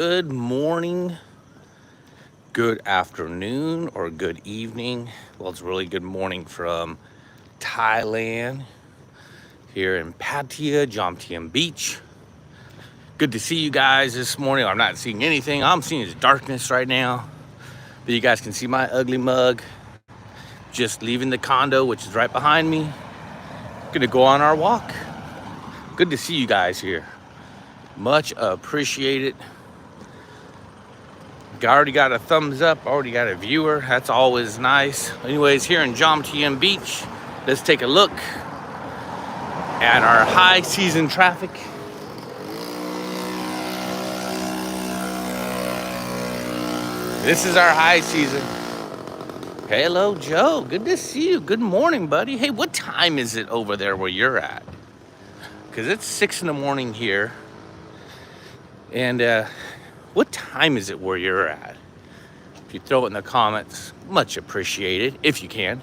Good morning, good afternoon, or good evening. Well, it's really good morning from Thailand here in Pattaya, Jomtien Beach. Good to see you guys this morning. I'm not seeing anything. I'm seeing is darkness right now. But you guys can see my ugly mug just leaving the condo, which is right behind me. Gonna go on our walk. Good to see you guys here. Much appreciated. Already got a thumbs up, already got a viewer. That's always nice. Anyways, here in Jomtien Beach, let's take a look at our high season traffic. This is our high season. Hello, Joe. Good to see you. Good morning, buddy. Hey, what time is it over there where you're at? Because it's 6 in the morning here. And what time is it where you're at? If you throw it in the comments, much appreciated, if you can.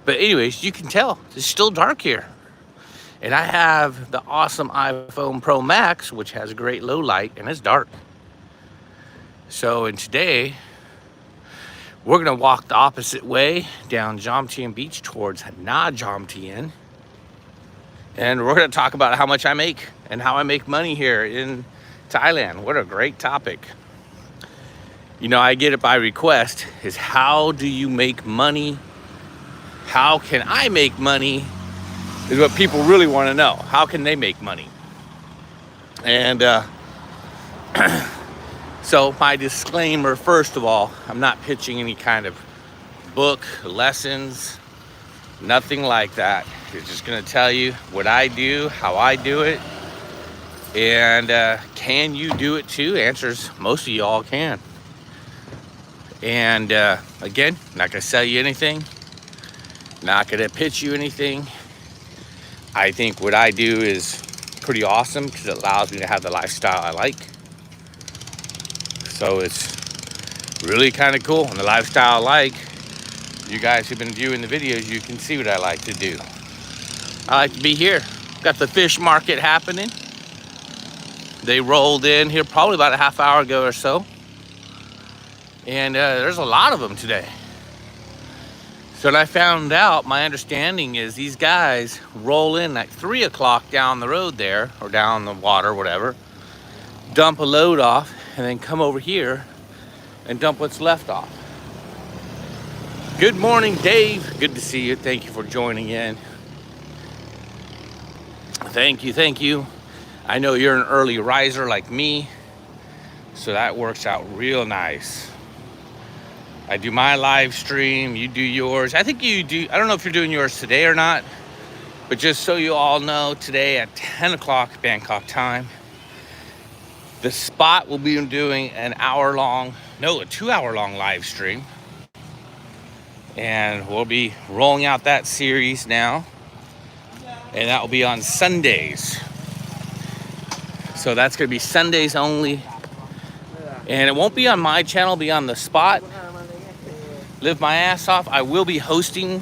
But anyways, you can tell it's still dark here. And I have the awesome iPhone Pro Max, which has a great low light, and it's dark. So, and today, we're gonna walk the opposite way down Jomtien Beach towards Na Jomtien. And we're gonna talk about how much I make and how I make money here in Thailand. What a great topic. You know, I get it by request, is how do you make money? How can I make money? Is what people really want to know. How can they make money? And so my disclaimer, first of all, I'm not pitching any kind of book, lessons, nothing like that. It's just going to tell you what I do, how I do it, and can you do it too? Answers, most of y'all can. And again, not going to sell you anything, not going to pitch you anything. I think what I do is pretty awesome because it allows me to have the lifestyle I like. So it's really kind of cool. And the lifestyle I like, you guys who've been viewing the videos, you can see what I like to do. I like to be here. Got the fish market happening. They rolled in here probably about a half hour ago or so. And there's a lot of them today. So when I found out, my understanding is these guys roll in like 3 o'clock down the road there, or down the water, whatever, dump a load off, and then come over here and dump what's left off. Good morning, Dave. Good to see you. Thank you for joining in. Thank you. I know you're an early riser like me, so that works out real nice. I do my live stream, you do yours. I think you do, I don't know if you're doing yours today or not, but just so you all know, today at 10 o'clock Bangkok time, the spot will be doing a 2-hour-long live stream. And we'll be rolling out that series now. And that will be on Sundays. So that's going to be Sundays only. And it won't be on my channel, it'll be on the spot. Live my ass off. I will be hosting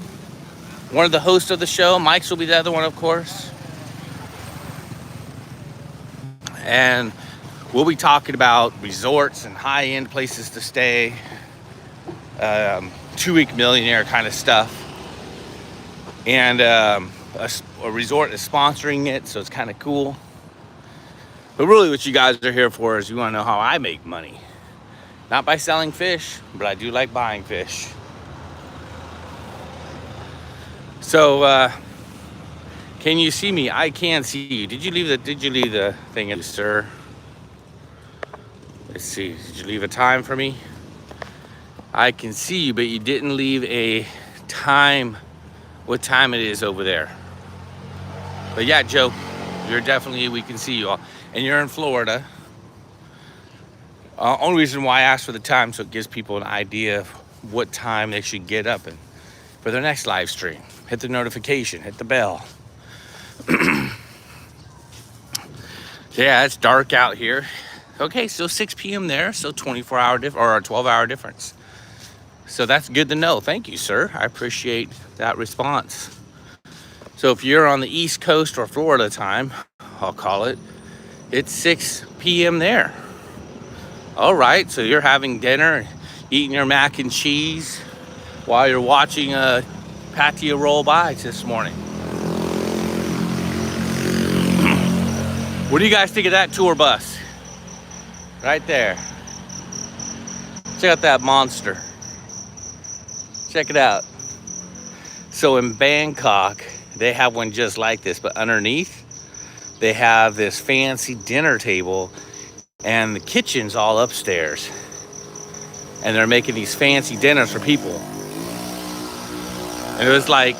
one of the hosts of the show. Mike's will be the other one, of course. And we'll be talking about resorts and high-end places to stay. 2-week millionaire kind of stuff. And a resort is sponsoring it, so it's kind of cool. But really what you guys are here for is you want to know how I make money. Not by selling fish, but I do like buying fish. So, can you see me? I can see you. Did you leave the thing in, sir? Let's see. Did you leave a time for me? I can see you, but you didn't leave a time. What time it is over there? But yeah, Joe, we can see you all. And you're in Florida. Only reason why I asked for the time, so it gives people an idea of what time they should get up and for their next live stream. Hit the notification, hit the bell. Yeah, it's dark out here. Okay, so 6 p.m. there, so 24-hour or a 12-hour difference. So that's good to know. Thank you, sir. I appreciate that response. So if you're on the East Coast or Florida time, I'll call it, It's 6 p.m. there. All right, so you're having dinner, eating your mac and cheese while you're watching a patio roll by this morning. What do you guys think of that tour bus? Right there. Check out that monster. Check it out. So in Bangkok, they have one just like this, but underneath, they have this fancy dinner table, and the kitchen's all upstairs. And they're making these fancy dinners for people. And it was like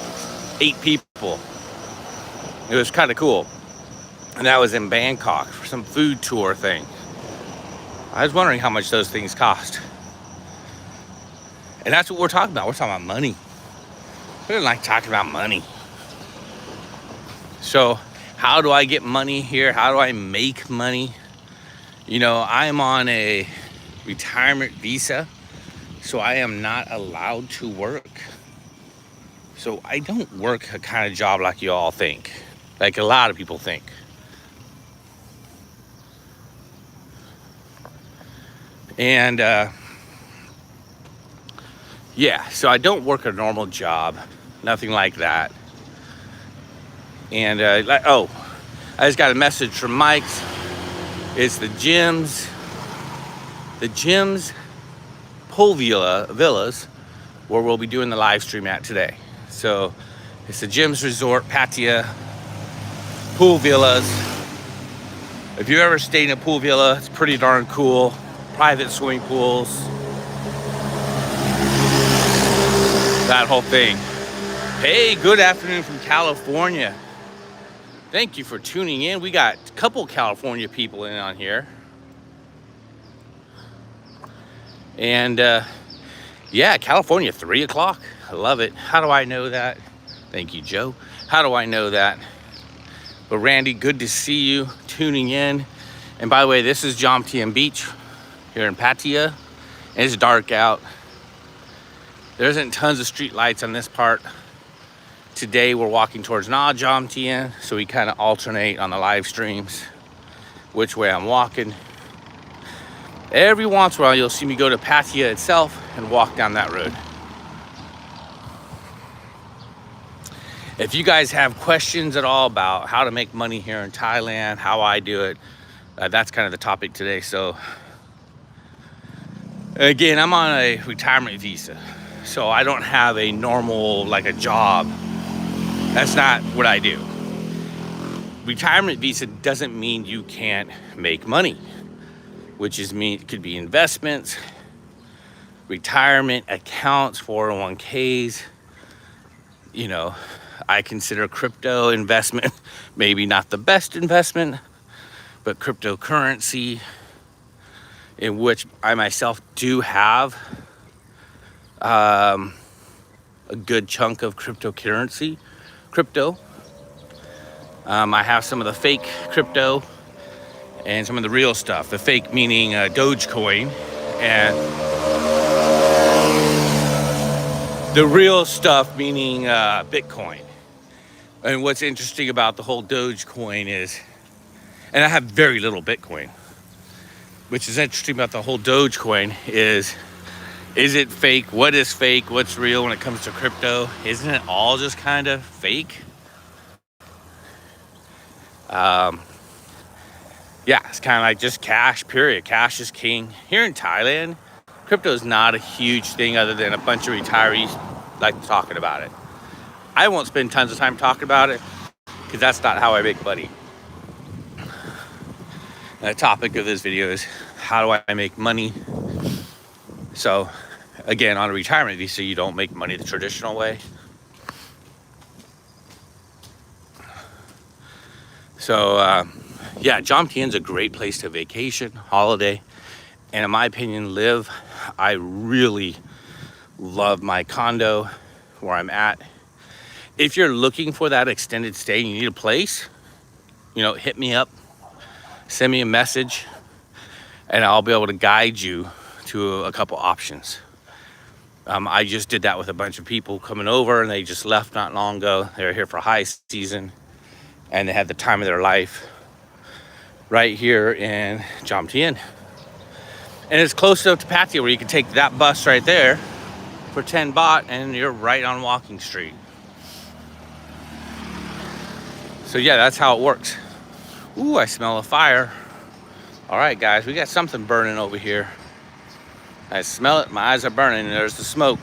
8 people. It was kind of cool. And that was in Bangkok for some food tour thing. I was wondering how much those things cost. And that's what we're talking about. We're talking about money. We don't like talking about money. So how do I get money here? How do I make money? You know, I'm on a retirement visa, so I am not allowed to work. So I don't work a kind of job like you all think, like a lot of people think. And yeah, so I don't work a normal job, nothing like that. And I just got a message from Mike's. It's the gyms pool villas where we'll be doing the live stream at today. So it's the Gyms Resort Pattaya pool villas. If you've ever stayed in a pool villa, it's pretty darn cool. Private swimming pools, that whole thing. Hey, good afternoon from California. Thank you for tuning in. We got a couple California people in on here. And yeah, California, 3 o'clock. I love it. How do I know that? Thank you, Joe. How do I know that? But Randy, good to see you tuning in. And by the way, this is Jomtien Beach here in Pattaya. It's dark out. There isn't tons of street lights on this part. Today we're walking towards Nha Jomtien, so we kind of alternate on the live streams which way I'm walking. Every once in a while you'll see me go to Pattaya itself and walk down that road. If you guys have questions at all about how to make money here in Thailand, how I do it, that's kind of the topic today. So again, I'm on a retirement visa, so I don't have a normal, like a job. That's not what I do. Retirement visa doesn't mean you can't make money, which it could be investments, retirement accounts, 401ks. You know, I consider crypto investment maybe not the best investment, but cryptocurrency, in which I myself do have a good chunk of crypto. I have some of the fake crypto and some of the real stuff. The fake meaning Dogecoin, and the real stuff meaning Bitcoin. And what's interesting about the whole Dogecoin is, and I have very little Bitcoin, which is interesting about the whole Dogecoin is it fake? What is fake? What's real when it comes to crypto? Isn't it all just kind of fake? Yeah, it's kind of like just cash, period. Cash is king. Here in Thailand, crypto is not a huge thing other than a bunch of retirees like talking about it. I won't spend tons of time talking about it because that's not how I make money. The topic of this video is how do I make money? So again, on a retirement visa, you don't make money the traditional way. So yeah, Jomtien's a great place to vacation, holiday, and in my opinion, live. I really love my condo where I'm at. If you're looking for that extended stay and you need a place, you know, hit me up, send me a message, and I'll be able to guide you to a couple options. I just did that with a bunch of people coming over, and they just left not long ago. They were here for high season, and they had the time of their life. right here in Jomtien. And it's close enough to Pattaya where you can take that bus right there for 10 baht and you're right on Walking Street. So yeah, that's how it works. Ooh, I smell a fire. All right, guys, we got something burning over here. I smell it, my eyes are burning, and there's the smoke.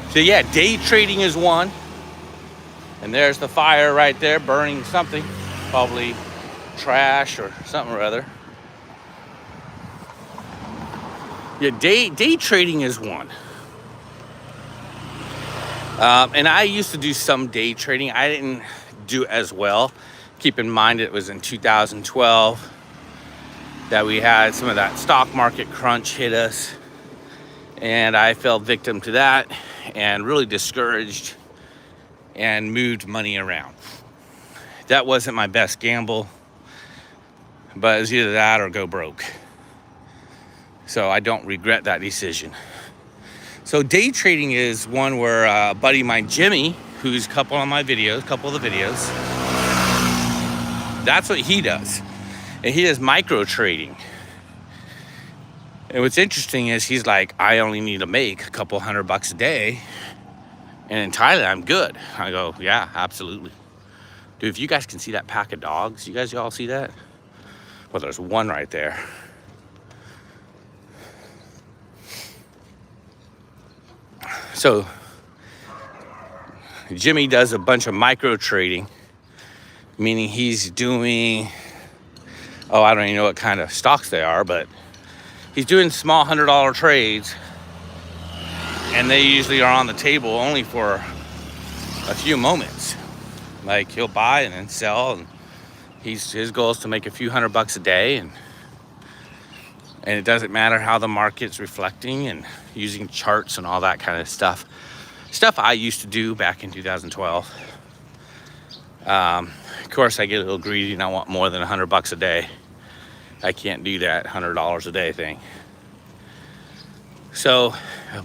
So yeah, day trading is one. And there's the fire right there burning something, probably trash or something or other. Yeah, day trading is one. And I used to do some day trading. I didn't do as well. Keep in mind it was in 2012 that we had some of that stock market crunch hit us. And I fell victim to that and really discouraged and moved money around. That wasn't my best gamble, but it was either that or go broke. So I don't regret that decision. So day trading is one where a buddy of mine, Jimmy, who's a couple of the videos, that's what he does. And he does micro trading. And what's interesting is he's like, I only need to make a couple $100 a day. And in Thailand, I'm good. I go, yeah, absolutely. Dude, if you guys can see that pack of dogs, y'all see that? Well, there's one right there. So Jimmy does a bunch of micro trading, meaning he's doing, I don't even know what kind of stocks they are, but he's doing small $100 trades, and they usually are on the table only for a few moments. Like he'll buy and then sell, and his goal is to make a few $100 a day, and it doesn't matter how the market's reflecting, and using charts and all that kind of stuff. Stuff I used to do back in 2012. Of course, I get a little greedy and I want more than $100 a day. I can't do that $100 a day thing. So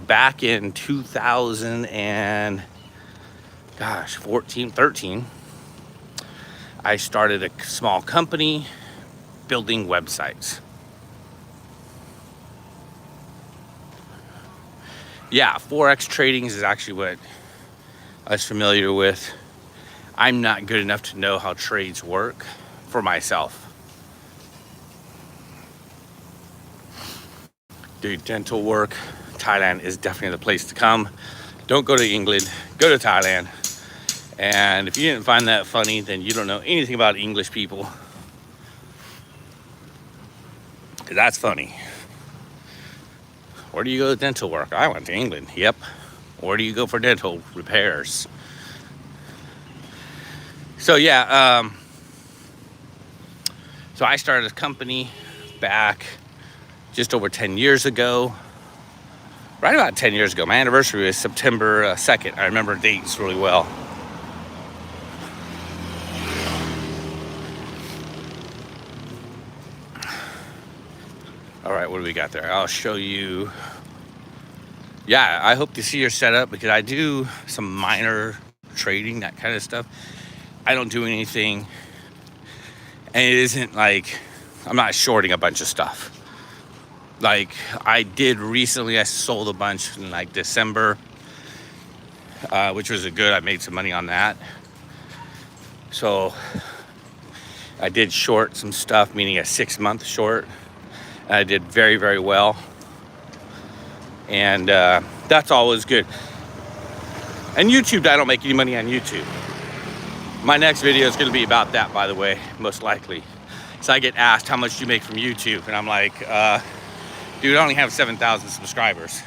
back in 2014, 13, I started a small company building websites. Yeah, Forex trading is actually what I was familiar with. I'm not good enough to know how trades work for myself. Dude, dental work, Thailand is definitely the place to come. Don't go to England, go to Thailand. And if you didn't find that funny, then you don't know anything about English people. 'Cause that's funny. Where do you go to dental work? I went to England. Yep. Where do you go for dental repairs? So yeah, so I started a company back just over 10 years ago. Right about 10 years ago. My anniversary was September 2nd. I remember dates really well. All right, what do we got there? I'll show you. Yeah, I hope to see your setup because I do some minor trading, that kind of stuff. I don't do anything, and it isn't like I'm not shorting a bunch of stuff. Like I did recently, I sold a bunch in like December, which was good. I made some money on that. So I did short some stuff, meaning a 6-month short. I did very, very well. And that's always good. And YouTube, I don't make any money on YouTube. My next video is going to be about that, by the way, most likely. So I get asked, how much do you make from YouTube? And I'm like, dude, I only have 7,000 subscribers.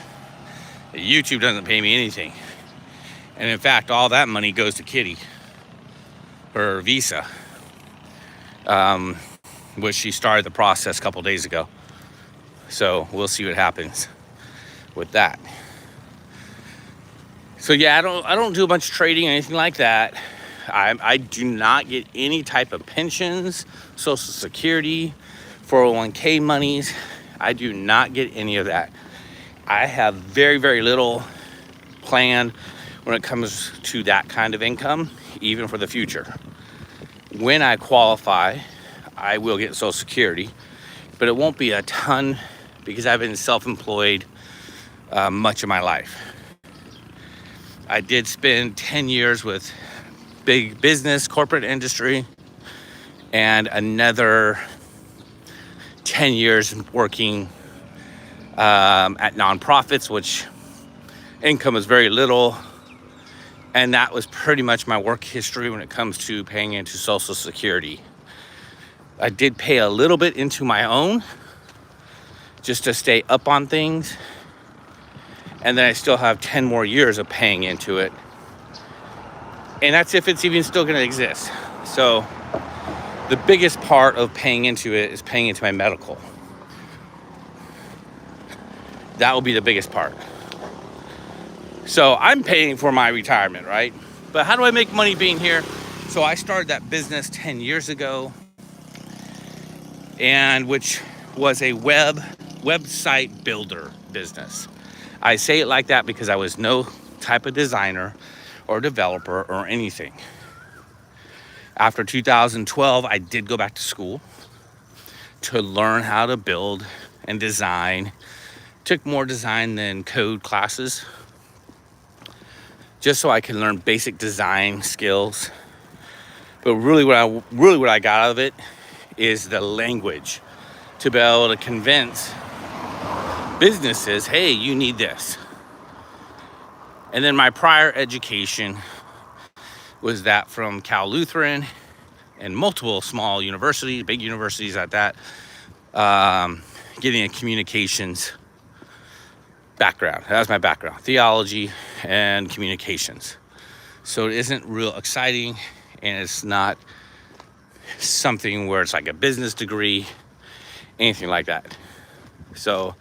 YouTube doesn't pay me anything. And in fact, all that money goes to Kitty, her visa, which she started the process a couple days ago. So we'll see what happens with that. So yeah, I don't do a bunch of trading or anything like that. I do not get any type of pensions, Social Security, 401k monies. I do not get any of that. I have very, very little planned when it comes to that kind of income, even for the future. When I qualify, I will get Social Security, but it won't be a ton because I've been self-employed much of my life. I did spend 10 years with big business, corporate industry, and another 10 years working at nonprofits, which income is very little. And that was pretty much my work history when it comes to paying into Social Security. I did pay a little bit into my own just to stay up on things. And then I still have 10 more years of paying into it. And that's if it's even still going to exist. So the biggest part of paying into it is paying into my medical. That will be the biggest part. So I'm paying for my retirement, right? But how do I make money being here? So I started that business 10 years ago, and which was a website builder business. I say it like that because I was no type of designer or developer or anything. After 2012, I did go back to school to learn how to build and design. Took more design than code classes, just so I can learn basic design skills. But really what I got out of it is the language, to be able to convince businesses, hey, you need this. And then my prior education was that from Cal Lutheran and multiple small universities, big universities at that, getting a communications background. That was my background, theology and communications. So it isn't real exciting, and it's not something where it's like a business degree, anything like that. So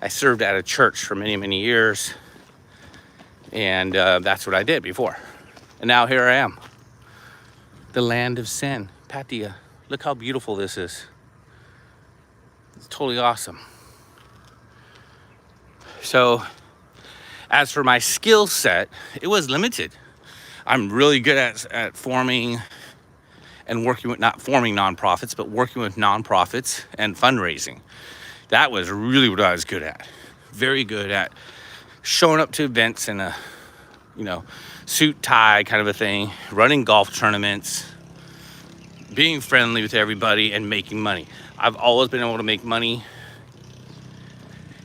I served at a church for many, many years, and that's what I did before. And now here I am, the land of sin, Pattaya. Look how beautiful this is. It's totally awesome. So as for my skill set, it was limited. I'm really good at forming and working with, not forming nonprofits, but working with nonprofits and fundraising. That was really what I was good at. Very good at showing up to events in a, suit, tie kind of a thing, running golf tournaments, being friendly with everybody, and making money. I've always been able to make money.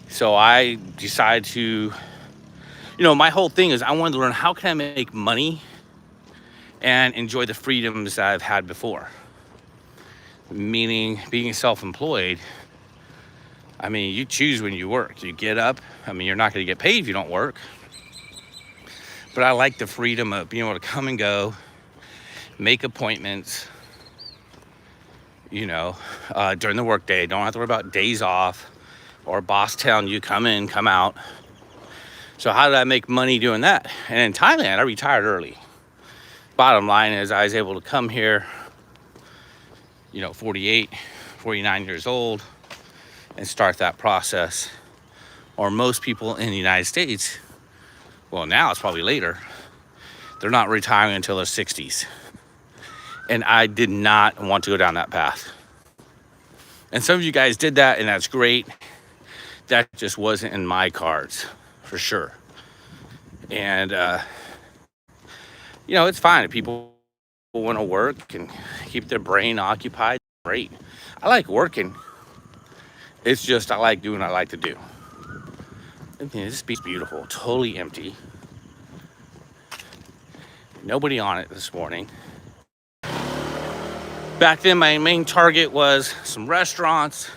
So I decided to, my whole thing is I wanted to learn how can I make money and enjoy the freedoms that I've had before. Meaning being self-employed, you choose when you work. You get up, you're not going to get paid if you don't work. But I like the freedom of being able to come and go, make appointments, during the workday. Don't have to worry about days off or boss telling you come in, come out. So how did I make money doing that? And in Thailand, I retired early. Bottom line is I was able to come here, 48, 49 years old, and start that process. Or most people in the United States, well, now it's probably later, they're not retiring until their 60s. And I did not want to go down that path. And some of you guys did that, and that's great. That just wasn't in my cards, for sure. And, it's fine if people want to work and keep their brain occupied. Great. I like working. It's just I like doing what I like to do. And this beach's beautiful, totally empty. Nobody on it this morning. Back then, my main target was some restaurants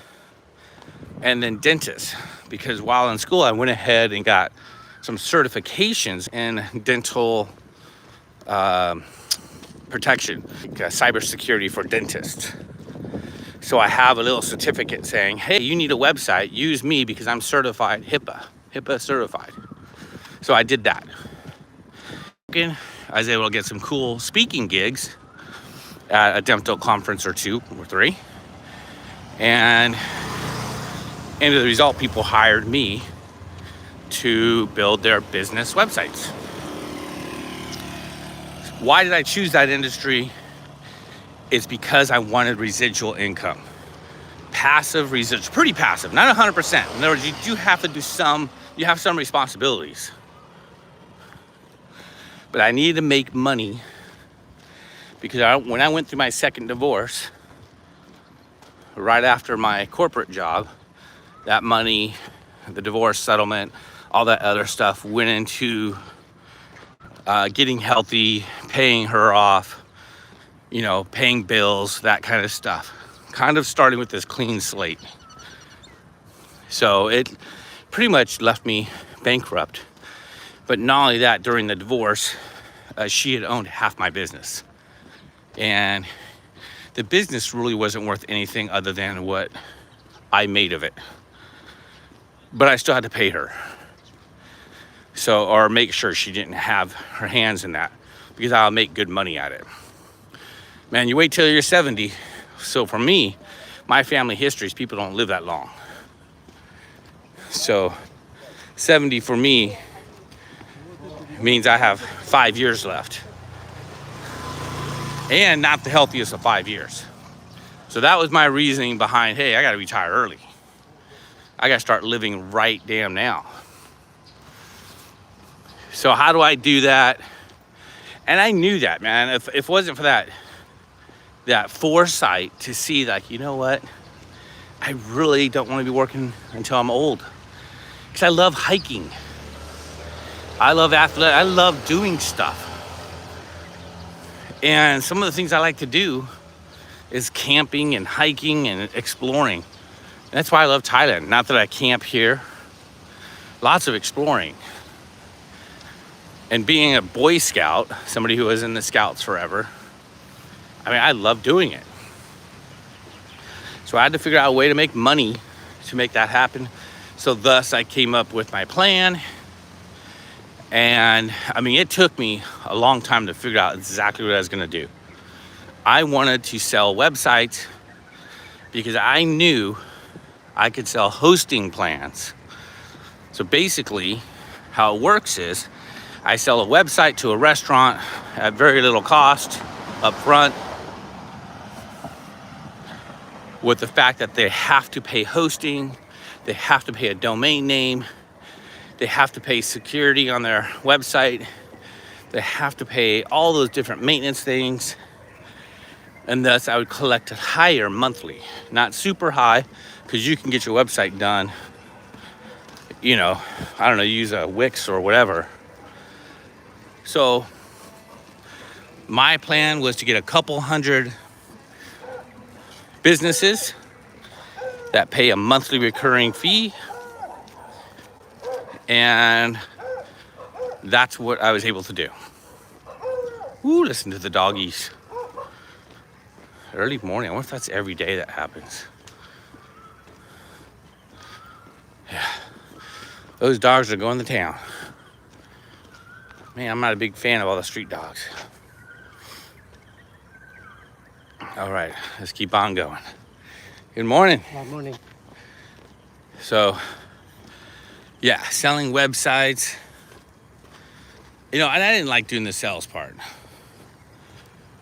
and then dentists, because while in school, I went ahead and got some certifications in dental protection, cybersecurity for dentists. So I have a little certificate saying, hey, you need a website, use me because I'm certified HIPAA certified. So I did that. I was able to get some cool speaking gigs at a dental conference or 2 or 3. And as a result, people hired me to build their business websites. Why did I choose that industry? It's because I wanted residual income. Passive residual, pretty passive, not 100%. In other words, you do have to do you have some responsibilities. But I needed to make money because when I went through my second divorce, right after my corporate job, that money, the divorce settlement, all that other stuff went into getting healthy, paying her off, paying bills, that kind of stuff. Kind of starting with this clean slate. So it pretty much left me bankrupt. But not only that, during the divorce, she had owned half my business. And the business really wasn't worth anything other than what I made of it. But I still had to pay her. Or make sure she didn't have her hands in that, because I'll make good money at it. Man, you wait till you're 70. So for me, my family history is people don't live that long. So 70 for me means I have 5 years left. And not the healthiest of 5 years. So that was my reasoning behind, hey, I gotta retire early. I gotta start living right damn now. So how do I do that? And I knew that, man. If it wasn't for that foresight to see, like, you know what? I really don't want to be working until I'm old. Because I love hiking. I love athletics. I love doing stuff. And some of the things I like to do is camping and hiking and exploring. And that's why I love Thailand. Not that I camp here. Lots of exploring. And being a Boy Scout, somebody who was in the Scouts forever, I love doing it. So I had to figure out a way to make money to make that happen. So thus I came up with my plan. And it took me a long time to figure out exactly what I was gonna do. I wanted to sell websites because I knew I could sell hosting plans. So basically how it works is I sell a website to a restaurant at very little cost up front, with the fact that they have to pay hosting, they have to pay a domain name, they have to pay security on their website, they have to pay all those different maintenance things. And thus I would collect it higher monthly, not super high, because you can get your website done, use a Wix or whatever. So my plan was to get a couple hundred businesses that pay a monthly recurring fee. And that's what I was able to do. Ooh, listen to the doggies. Early morning. I wonder if that's every day that happens. Yeah. Those dogs are going to town. Man, I'm not a big fan of all the street dogs. All right, let's keep on going. Good morning. Good morning. So, yeah, selling websites. And I didn't like doing the sales part.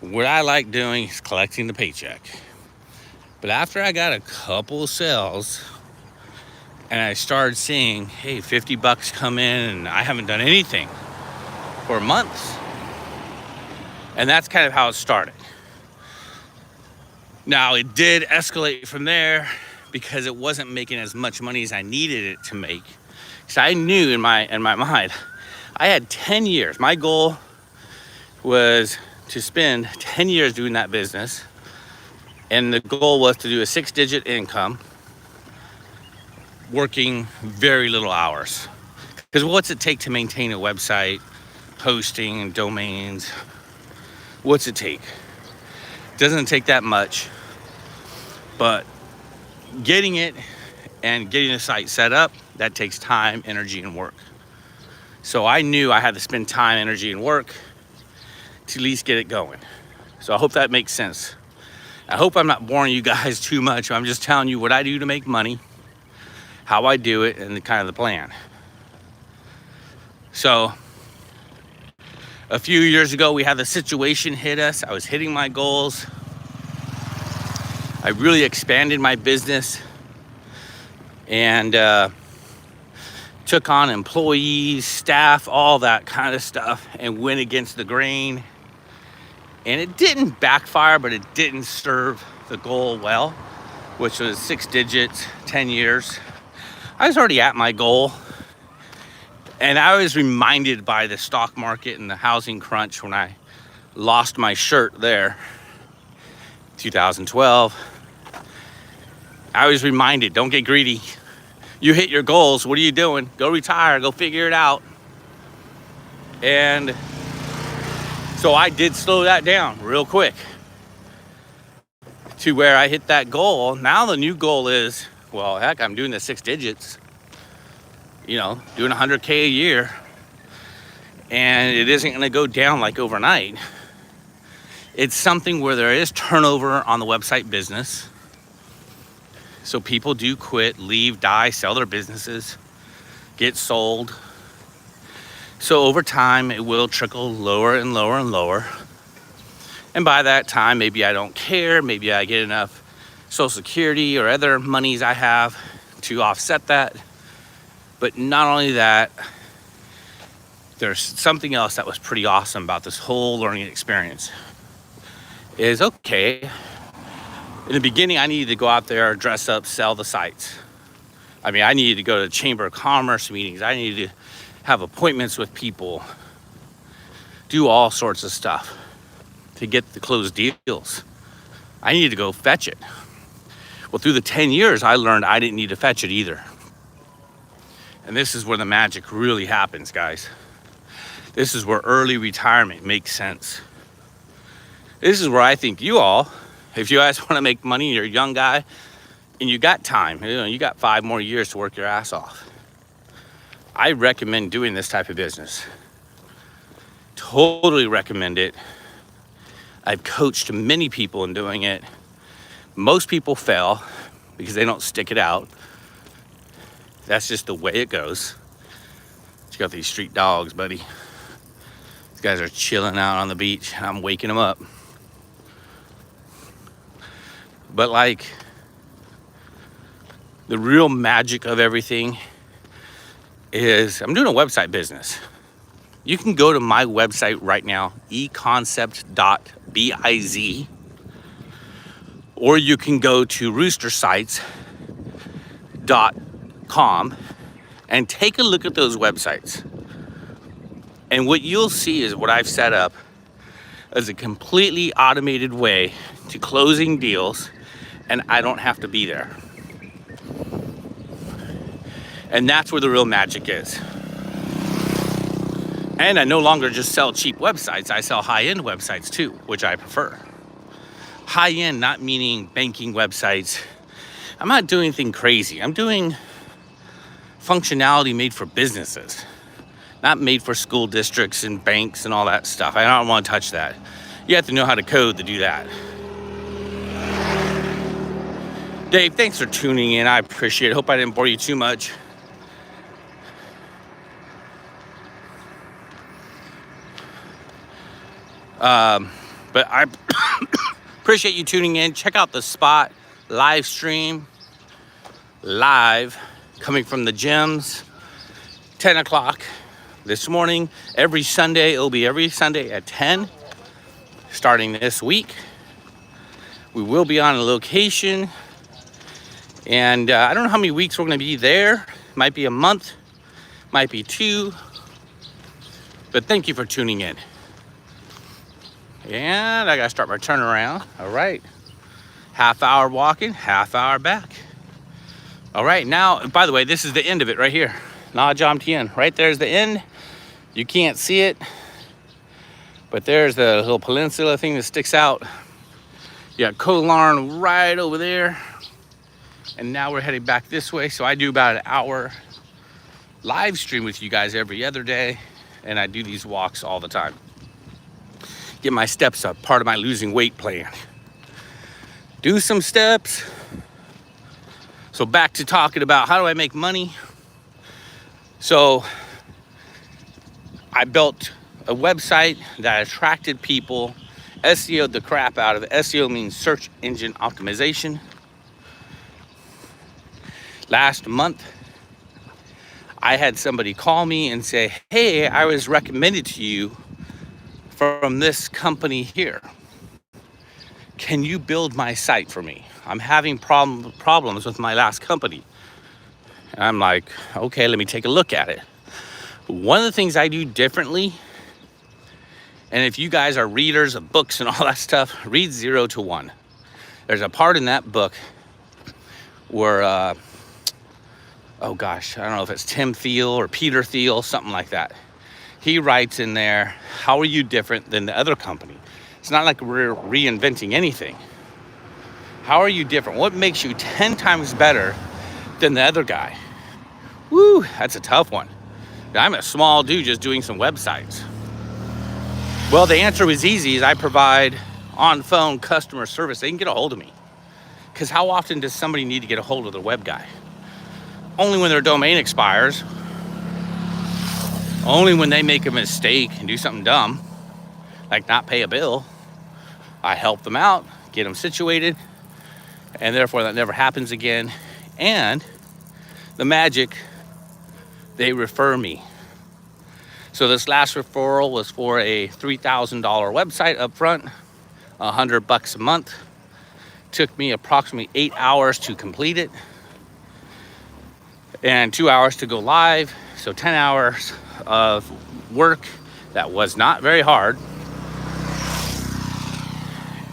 What I like doing is collecting the paycheck. But after I got a couple sales and I started seeing, hey, $50 come in and I haven't done anything for months. And that's kind of how it started. Now, it did escalate from there because it wasn't making as much money as I needed it to make. So I knew in my mind, I had 10 years. My goal was to spend 10 years doing that business. And the goal was to do a 6-digit income, working very little hours. Because what's it take to maintain a website, hosting and domains? What's it take? It doesn't take that much, but getting it and getting the site set up, that takes time, energy, and work. So I knew I had to spend time, energy, and work to at least get it going. So I hope that makes sense. I hope I'm not boring you guys too much. I'm just telling you what I do to make money, how I do it, and kind of the plan. So a few years ago, we had the situation hit us. I was hitting my goals. I really expanded my business and took on employees, staff, all that kind of stuff, and went against the grain. And it didn't backfire, but it didn't serve the goal well, which was 6 digits, 10 years. I was already at my goal. And I was reminded by the stock market and the housing crunch when I lost my shirt there, 2012. I was reminded, don't get greedy. You hit your goals, what are you doing? Go retire, go figure it out. And so I did slow that down real quick to where I hit that goal. Now the new goal is, well, heck, I'm doing the 6 digits, you know, doing 100K a year. And it isn't gonna go down like overnight. It's something where there is turnover on the website business. So people do quit, leave, die, sell their businesses, get sold. So over time, it will trickle lower and lower and lower. And by that time, maybe I don't care. Maybe I get enough Social Security or other monies I have to offset that. But not only that, there's something else that was pretty awesome about this whole learning experience. Is okay. In the beginning, I needed to go out there, dress up, sell the sites. I mean, I needed to go to Chamber of Commerce meetings. I needed to have appointments with people, do all sorts of stuff to get the closed deals. I needed to go fetch it. Well, through the 10 years, I learned I didn't need to fetch it either. And this is where the magic really happens, guys. This is where early retirement makes sense. This is where I think you all, if you guys want to make money, you're a young guy, and you got time, you got 5 more years to work your ass off. I recommend doing this type of business. Totally recommend it. I've coached many people in doing it. Most people fail because they don't stick it out. That's just the way it goes. You got these street dogs, buddy. These guys are chilling out on the beach. I'm waking them up. But like, the real magic of everything is I'm doing a website business. You can go to my website right now, econcept.biz, or you can go to roostersites.com and take a look at those websites. And what you'll see is what I've set up as a completely automated way to closing deals, and I don't have to be there. And that's where the real magic is. And I no longer just sell cheap websites, I sell high-end websites too, which I prefer. High-end, not meaning banking websites. I'm not doing anything crazy. I'm doing functionality made for businesses, not made for school districts and banks and all that stuff. I don't want to touch that. You have to know how to code to do that. Dave, thanks for tuning in. I appreciate it. Hope I didn't bore you too much. But I appreciate you tuning in. Check out the spot live stream, live, coming from the gyms, 10 o'clock this morning. Every Sunday, it'll be every Sunday at 10, starting this week. We will be on a location. And I don't know how many weeks we're going to be there. Might be a month, might be 2. But thank you for tuning in. And I got to start my turnaround. All right. Half hour walking, half hour back. All right. Now, by the way, this is the end of it right here. Na Jam Tien. Right there's the end. You can't see it. But there's the little peninsula thing that sticks out. You got Koh Larn right over there. And now we're heading back this way. So I do about an hour live stream with you guys every other day. And I do these walks all the time. Get my steps up, part of my losing weight plan. Do some steps. So back to talking about how do I make money. So I built a website that attracted people SEO'd the crap out of it. SEO means search engine optimization. Last month, I had somebody call me and say, hey, I was recommended to you from this company here. Can you build my site for me? I'm having problems with my last company. And I'm like, okay, let me take a look at it. One of the things I do differently, and if you guys are readers of books and all that stuff, read 0 to 1. There's a part in that book where, oh gosh, I don't know if it's Tim Thiel or Peter Thiel, something like that. He writes in there, how are you different than the other company? It's not like we're reinventing anything. How are you different? What makes you 10 times better than the other guy? Woo, that's a tough one. I'm a small dude just doing some websites. Well, the answer was easy, is I provide on-phone customer service. They can get a hold of me. Because how often does somebody need to get a hold of their web guy? Only when their domain expires. Only when they make a mistake and do something dumb, like not pay a bill. I help them out, get them situated, and therefore that never happens again. And the magic, they refer me. So this last referral was for a $3,000 website up front, $100 a month. Took me approximately 8 hours to complete it and 2 hours to go live. So 10 hours of work that was not very hard,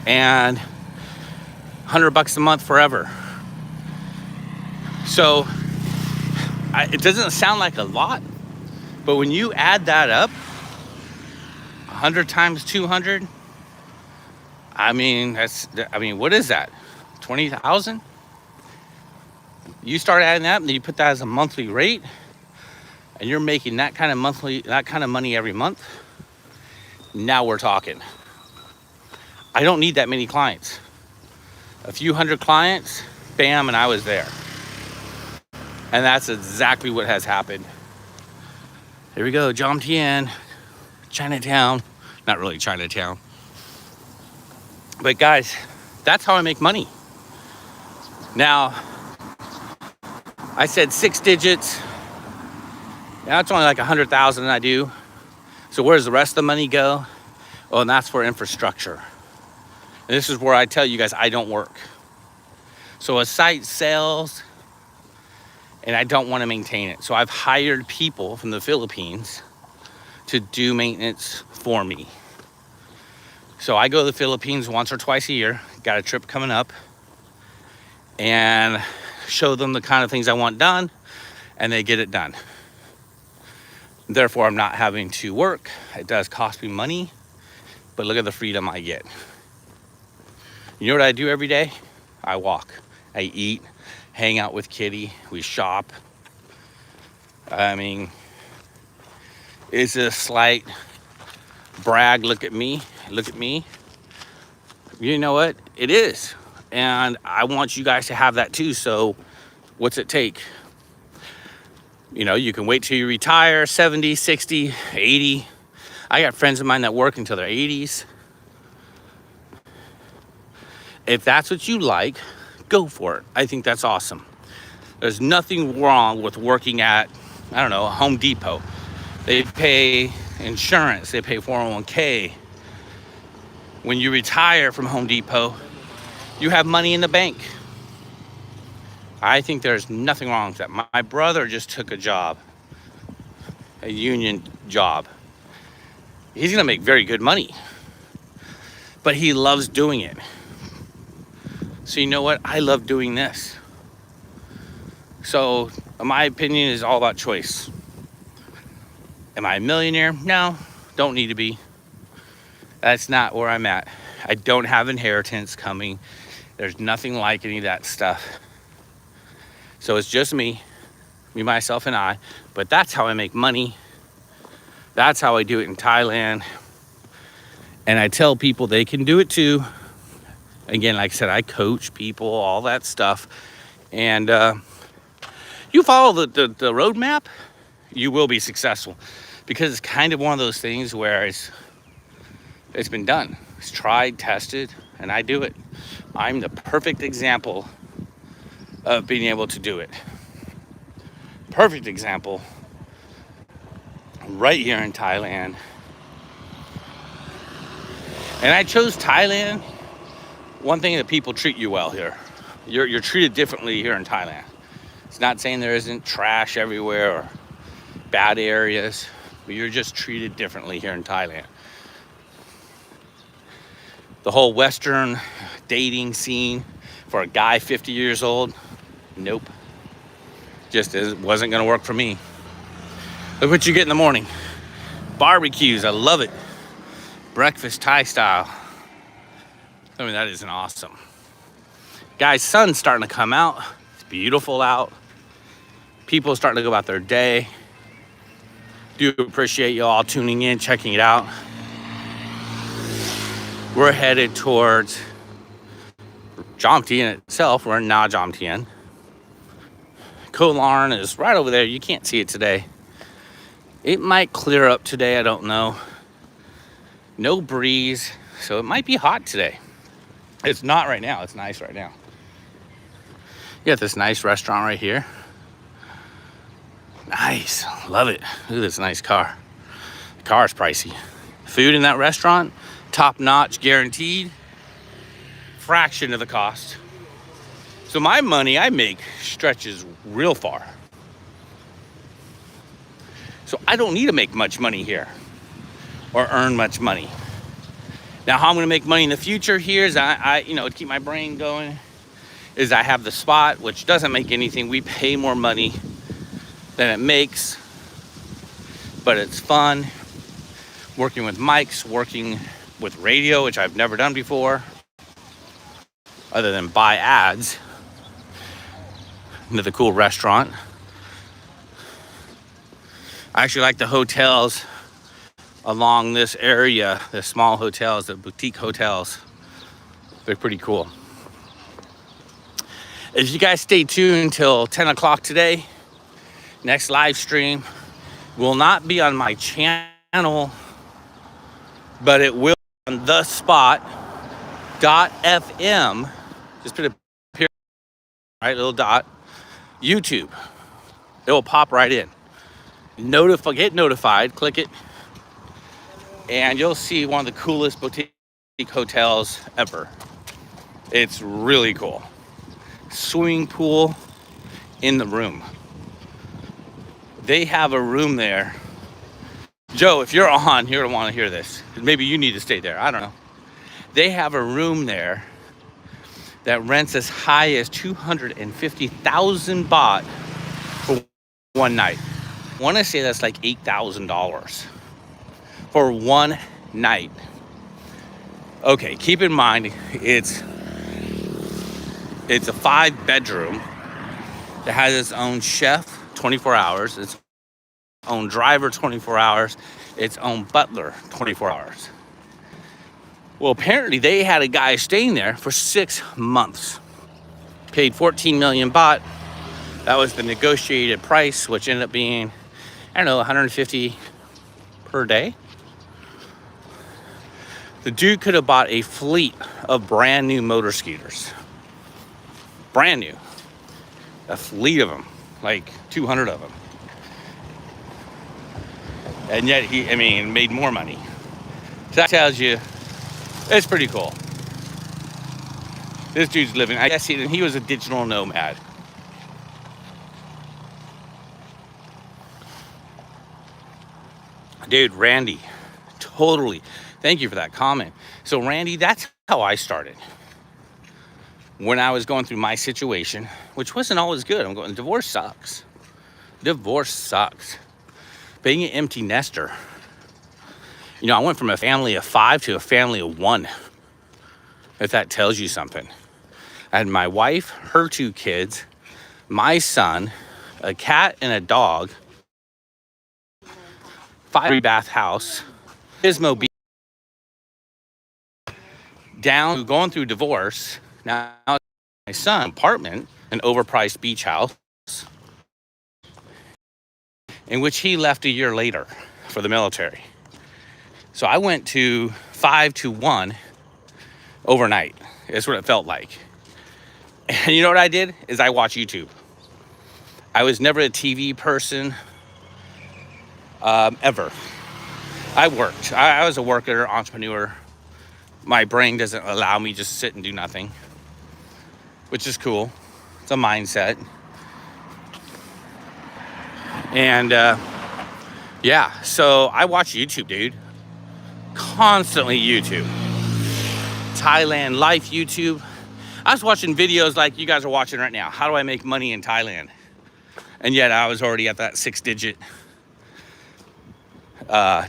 and $100 a month forever. So it doesn't sound like a lot, but when you add that up, 100 times 200, I mean, what is that? 20,000? You start adding that, and then you put that as a monthly rate, and you're making that kind of money every month. Now we're talking. I don't need that many clients. A few hundred clients, bam, and I was there. And that's exactly what has happened. Here we go, John Tien, Chinatown. Not really Chinatown. But guys, that's how I make money. Now, I said 6 digits. Now it's only like 100,000 I do. So where does the rest of the money go? Oh, and that's for infrastructure. And this is where I tell you guys I don't work. So a site sells and I don't want to maintain it. So I've hired people from the Philippines to do maintenance for me. So I go to the Philippines once or twice a year, got a trip coming up, and show them the kind of things I want done, and they get it done. Therefore, I'm not having to work. It does cost me money, but look at the freedom I get. You know what I do every day? I walk, I eat, hang out with Kitty, we shop. I mean, it's a slight brag, look at me. You know what? It is. And I want you guys to have that too. So what's it take? You know, you can wait till you retire, 70, 60, 80. I got friends of mine that work until their 80s. If that's what you like, go for it. I think that's awesome. There's nothing wrong with working at, I don't know, a Home Depot. They pay insurance, they pay 401k. When you retire from Home Depot, you have money in the bank. I think there's nothing wrong with that. My brother just took a job, a union job. He's gonna make very good money, but he loves doing it. So you know what? I love doing this. So my opinion is all about choice. Am I a millionaire? No, don't need to be. That's not where I'm at. I don't have inheritance coming. There's nothing like any of that stuff. So it's just me, myself, and I. But that's how I make money. That's how I do it in Thailand. And I tell people they can do it too. Again, like I said, I coach people, all that stuff. And you follow the roadmap, you will be successful. Because it's kind of one of those things where it's been done. It's tried, tested, and I do it. I'm the perfect example of being able to do it. Perfect example right here in Thailand. And I chose Thailand. One thing, that people treat you well here. You're treated differently here in Thailand. It's not saying there isn't trash everywhere or bad areas, but you're just treated differently here in Thailand. The whole Western dating scene for a guy 50 years old, nope. Just wasn't gonna work for me. Look what you get in the morning. Barbecues, I love it. Breakfast Thai style. I mean, that isn't awesome. Guys, sun's starting to come out. It's beautiful out. People are starting to go about their day. Do appreciate you all tuning in, checking it out. We're headed towards Jomtien itself. We're in Na Jomtien. Koh Larn is right over there. You can't see it today. It might clear up today, I don't know. No breeze, so it might be hot today. It's not right now. It's nice right now. You got this nice restaurant right here. Nice. Love it. Look at this nice car. The car is pricey. Food in that restaurant, top notch, guaranteed. Fraction of the cost. So my money I make stretches real far. So I don't need to make much money here or earn much money. Now, how I'm going to make money in the future here is to keep my brain going, is I have the spot, which doesn't make anything. We pay more money than it makes, but it's fun. Working with mics, working with radio, which I've never done before, other than buy ads. Another cool restaurant. I actually like the hotels along this area, the small hotels, the boutique hotels. They're pretty cool. If you guys stay tuned until 10 o'clock today, next live stream will not be on my channel, but it will be on the spot.fm. Just put a period, right, little dot, YouTube. It will pop right in. Get notified, click it, and you'll see one of the coolest boutique hotels ever. It's really cool. Swimming pool in the room. They have a room there. Joe, if you're on, you're gonna want to hear this. Maybe you need to stay there. I don't know. They have a room there that rents as high as 250,000 baht for one night. I want to say that's like $8,000 for one night. Okay, keep in mind it's a 5-bedroom that has its own chef 24 hours, its own driver 24 hours, its own butler 24 hours. Well, apparently they had a guy staying there for 6 months. Paid 14 million baht. That was the negotiated price, which ended up being, I don't know, 150 per day. The dude could have bought a fleet of brand new motor scooters. Brand new. A fleet of them, like 200 of them. And yet he made more money. So that tells you, it's pretty cool. This dude's living, I guess he was a digital nomad. Dude, Randy, totally. Thank you for that comment. So Randy, that's how I started. When I was going through my situation, which wasn't always good. Divorce sucks. Divorce sucks. Being an empty nester. I went from a family of 5 to a family of 1. If that tells you something. I had my wife, her 2 kids, my son, a cat and a dog, 5-bath house, Gizmo Beach, down to going through divorce. Now my son, apartment, an overpriced beach house, in which he left a year later for the military. So I went to 5 to 1 overnight. That's what it felt like. And you know what I did? Is I watch YouTube. I was never a TV person, ever. I worked. I was a worker, entrepreneur. My brain doesn't allow me just to sit and do nothing, which is cool. It's a mindset. And yeah, so I watch YouTube, dude. Constantly YouTube. Thailand life YouTube. I was watching videos like you guys are watching right now. How do I make money in Thailand? And yet I was already at that 6-digit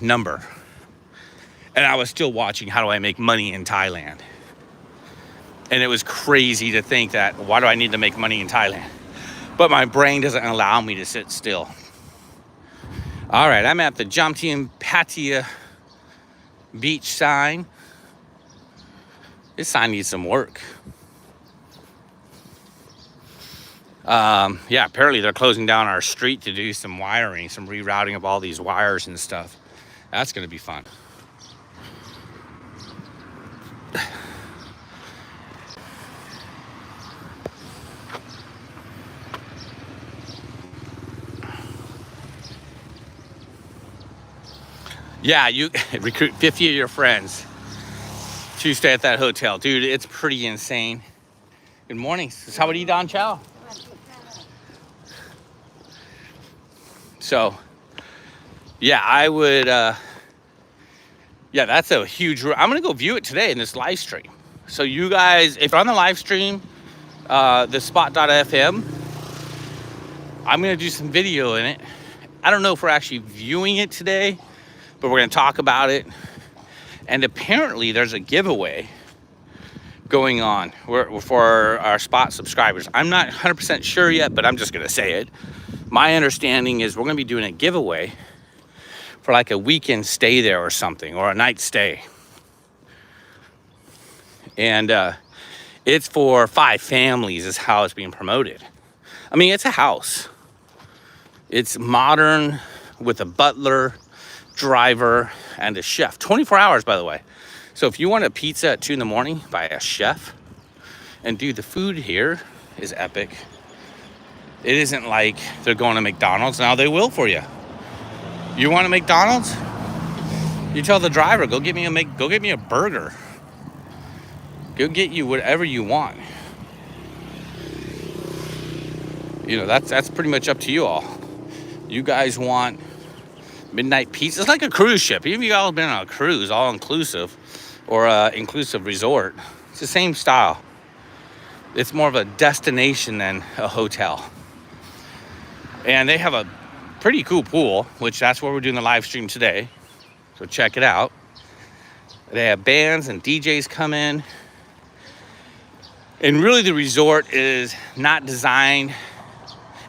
number. And I was still watching how do I make money in Thailand. And it was crazy to think that, why do I need to make money in Thailand? But my brain doesn't allow me to sit still. All right, I'm at the Jamtien Pattaya beach sign. This sign needs some work. Yeah, apparently they're closing down our street to do some wiring, some rerouting of all these wires and stuff. That's gonna be fun. Yeah, you recruit 50 of your friends to stay at that hotel. Dude, it's pretty insane. Good morning. Sawadee Don Chow. So, yeah, I would, yeah, that's a huge, I'm going to go view it today in this live stream. So you guys, if you're on the live stream, the spot.fm, I'm going to do some video in it. I don't know if we're actually viewing it today, but we're going to talk about it. And apparently there's a giveaway going on for our spot subscribers. I'm not 100% sure yet, but I'm just going to say it. My understanding is we're going to be doing a giveaway for like a weekend stay there or something, or a night stay. And it's for 5 families is how it's being promoted. I mean, it's a house. It's modern with a butler, driver, and a chef. 24 hours, by the way. So if you want a pizza at 2 in the morning by a chef, and dude, the food here is epic. It isn't like they're going to McDonald's. Now they will for you. You want a McDonald's? You tell the driver, go get me a burger. Go get you whatever you want. You know, that's pretty much up to you all. You guys want midnight pizza? It's like a cruise ship. Even if you all been on a cruise, all inclusive, or inclusive resort, it's the same style. It's more of a destination than a hotel. And they have a pretty cool pool, which that's where we're doing the live stream today. So check it out. They have bands and DJs come in. And really the resort is not designed.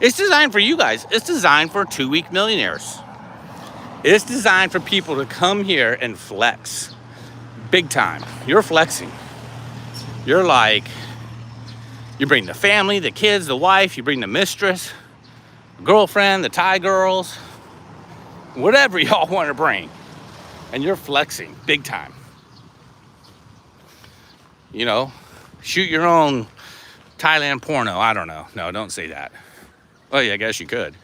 It's designed for you guys. It's designed for 2-week millionaires. It's designed for people to come here and flex. Big time. You're flexing. You're like, you bring the family, the kids, the wife, you bring the mistress, girlfriend, the Thai girls, whatever y'all want to bring, and you're flexing big time. You know, shoot your own Thailand porno. I don't know. No, don't say that. Oh yeah, I guess you could.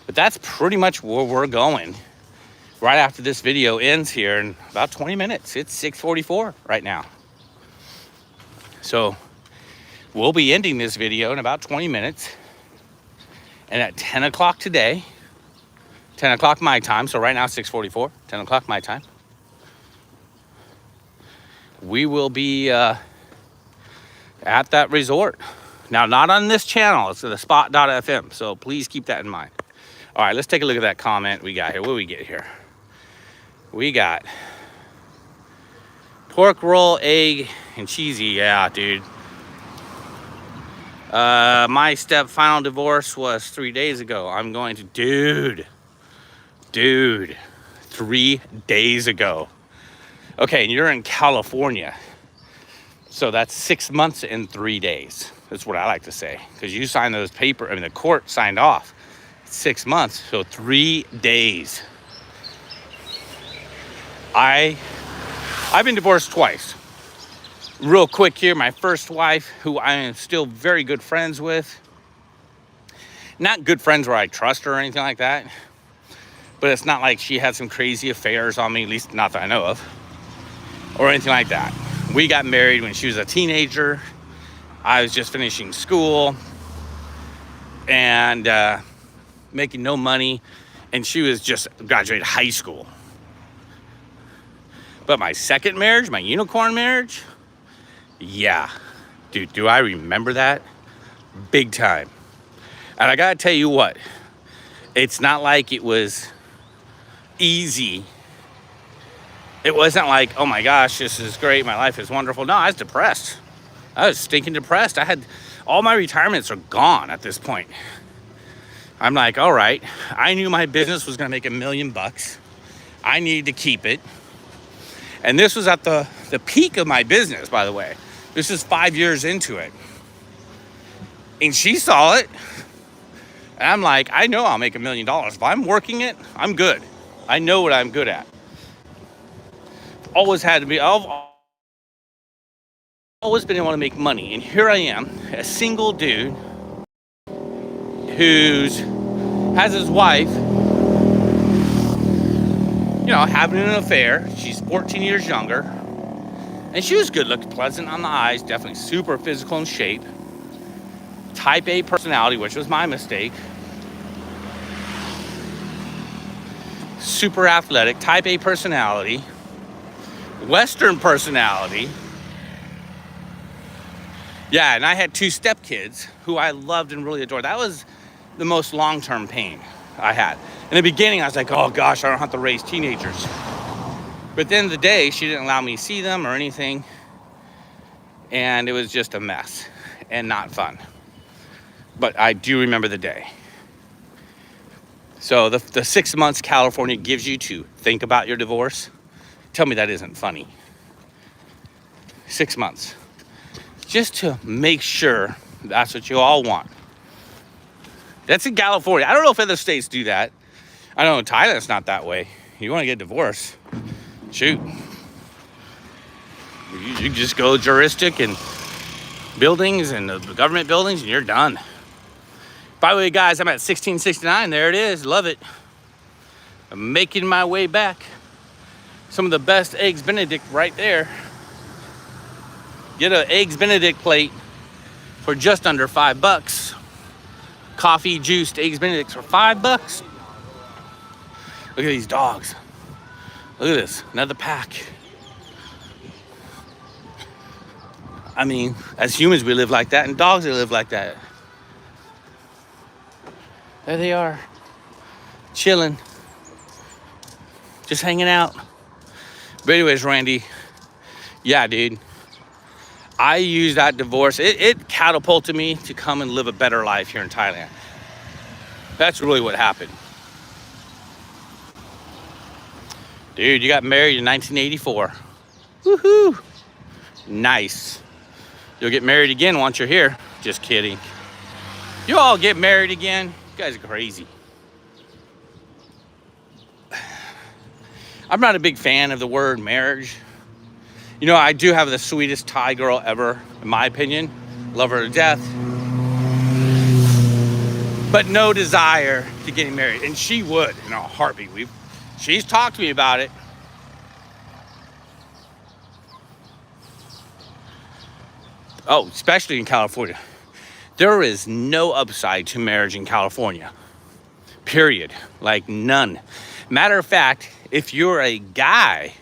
But that's pretty much where we're going right after this video ends here in about 20 minutes. It's 6:44 right now. So we'll be ending this video in about 20 minutes. And at 10 o'clock today, 10 o'clock my time, so right now 6:44, 10 o'clock my time, we will be at that resort. Now, not on this channel, it's the spot.fm, so please keep that in mind. All right, let's take a look at that comment we got here. What do we get here? We got pork roll, egg, and cheesy. Yeah, dude. My final divorce was 3 days ago. I'm going to, dude, 3 days ago. Okay, and you're in California. So that's 6 months and 3 days. That's what I like to say. Because you signed those papers, I mean, the court signed off 6 months, so 3 days. I I've been divorced twice. Real quick here, my first wife, who I am still very good friends with. Not good friends where I trust her or anything like that. But it's not like she had some crazy affairs on me, at least not that I know of. Or anything like that. We got married when she was a teenager. I was just finishing school. And making no money. And she was just graduated high school. But my second marriage, my unicorn marriage, yeah. Dude, do I remember that? Big time. And I gotta tell you what, it's not like it was easy. It wasn't like, oh my gosh, this is great, my life is wonderful. No, I was depressed. I was stinking depressed. I had, all my retirements are gone at this point. I'm like, all right, I knew my business was gonna make $1 million. I needed to keep it. And this was at the peak of my business, by the way. This is 5 years into it. And she saw it. And I'm like, I know I'll make $1 million. If I'm working it, I'm good. I know what I'm good at. Always had to be, I've always been able to make money. And here I am, a single dude has his wife, you know, having an affair. She's 14 years younger. And she was good looking, pleasant on the eyes, definitely super physical in shape. Type A personality, which was my mistake. Super athletic, type A personality. Western personality. Yeah, and I had 2 stepkids who I loved and really adored. That was the most long-term pain I had. In the beginning, I was like, oh gosh, I don't have to raise teenagers. But at the end of the day, she didn't allow me to see them or anything. And it was just a mess and not fun. But I do remember the day. So the 6 months California gives you to think about your divorce, tell me that isn't funny. 6 months. Just to make sure that's what you all want. That's in California. I don't know if other states do that. I know in Thailand it's not that way. You want to get divorced, shoot. You just go juristic and buildings and the government buildings and you're done. By the way, guys, I'm at 1669. There it is. Love it. I'm making my way back. Some of the best Eggs Benedict right there. Get an Eggs Benedict plate for just under $5. Coffee juiced Eggs Benedicts for $5. Look at these dogs. Look at this. Another pack. I mean, as humans, we live like that, and dogs, they live like that. There they are, chilling, just hanging out. But anyways, Randy, yeah, dude, I used that divorce. It catapulted me to come and live a better life here in Thailand. That's really what happened. Dude, you got married in 1984. Woohoo! Nice. You'll get married again once you're here. Just kidding. You all get married again. You guys are crazy. I'm not a big fan of the word marriage. You know, I do have the sweetest Thai girl ever, in my opinion. Love her to death. But no desire to getting married. And she would, in a heartbeat. She's talked to me about it. Oh, especially in California. There is no upside to marriage in California. Period. Like none. Matter of fact, if you're a guy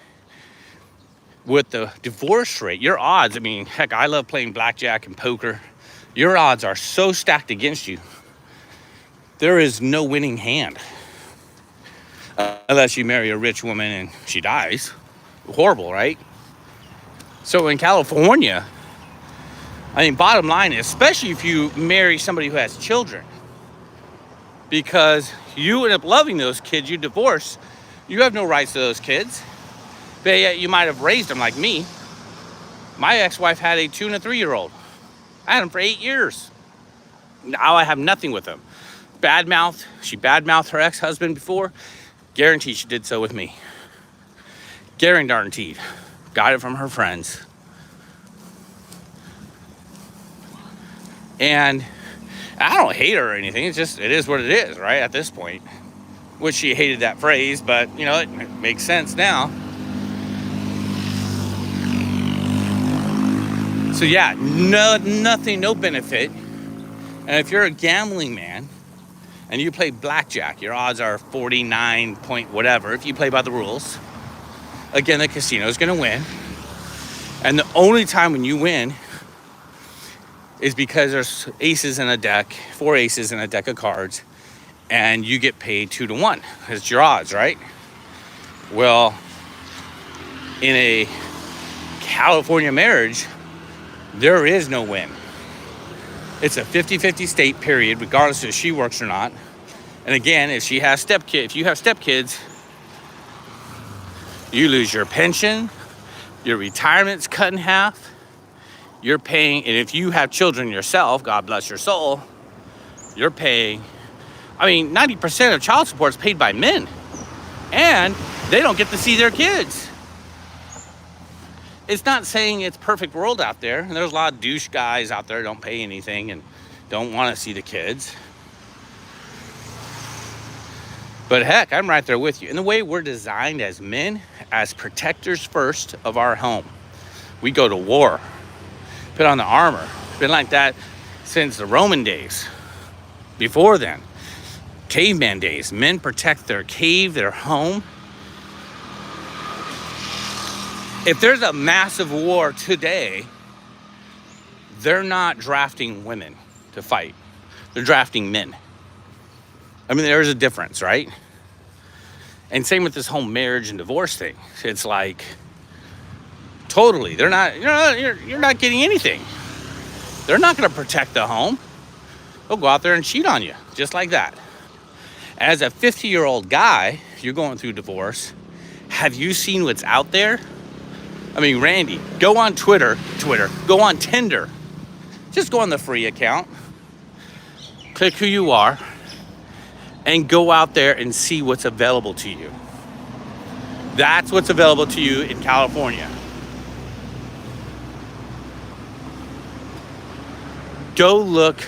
with the divorce rate, your odds, I mean, heck, I love playing blackjack and poker. Your odds are so stacked against you. There is no winning hand. Unless you marry a rich woman and she dies. Horrible, right? So in California, I mean, bottom line is, especially if you marry somebody who has children, because you end up loving those kids, you divorce, you have no rights to those kids. But yet you might have raised them like me. My ex-wife had a 2 and a 3-year-old. I had them for 8 years. Now I have nothing with them. She badmouthed her ex-husband before. Guaranteed she did so with me. Guaranteed. got it from her friends. And I don't hate her or anything. It's just, it is what it is, right? At this point. Wish she hated that phrase, but, you know, it makes sense now. So yeah, nothing, no benefit. And if you're a gambling man and you play blackjack, your odds are 49 point whatever. If you play by the rules, again, the casino is going to win. And the only time when you win is because there's aces in a deck, 4 aces in a deck of cards, and you get paid 2 to 1. It's your odds, right? Well, in a California marriage, there is no win. It's a 50-50 state, period, regardless if she works or not. And again, if you have stepkids, you lose your pension, your retirement's cut in half, you're paying, and if you have children yourself, God bless your soul, you're paying, 90% of child support is paid by men, and they don't get to see their kids. It's not saying it's perfect world out there, and there's a lot of douche guys out there who don't pay anything and don't want to see the kids. But heck, I'm right there with you. And the way we're designed as men, as protectors first of our home, we go to war, put on the armor. It's been like that since the Roman days. Before then, caveman days, men protect their cave, their home. If there's a massive war today, they're not drafting women to fight. They're drafting men. There's a difference, right? And same with this whole marriage and divorce thing. It's like, totally, you're not getting anything. They're not going to protect the home. They'll go out there and cheat on you, just like that. As a 50-year-old guy, if you're going through divorce, have you seen what's out there? Randy, go on Twitter, go on Tinder. Just go on the free account, click who you are, and go out there and see what's available to you. That's what's available to you in California. Go look,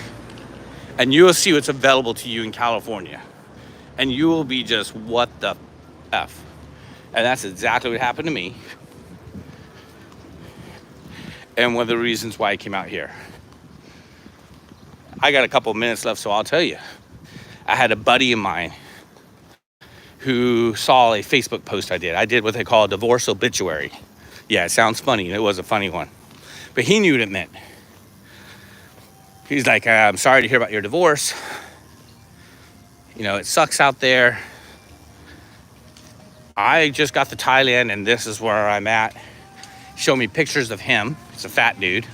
and you will see what's available to you in California. And you will be just, what the F? And that's exactly what happened to me. And one of the reasons why I came out here. I got a couple of minutes left, so I'll tell you. I had a buddy of mine who saw a Facebook post I did. I did what they call a divorce obituary. Yeah, it sounds funny, and it was a funny one. But he knew what it meant. He's like, I'm sorry to hear about your divorce. It sucks out there. I just got to Thailand, and this is where I'm at. Show me pictures of him. He's a fat dude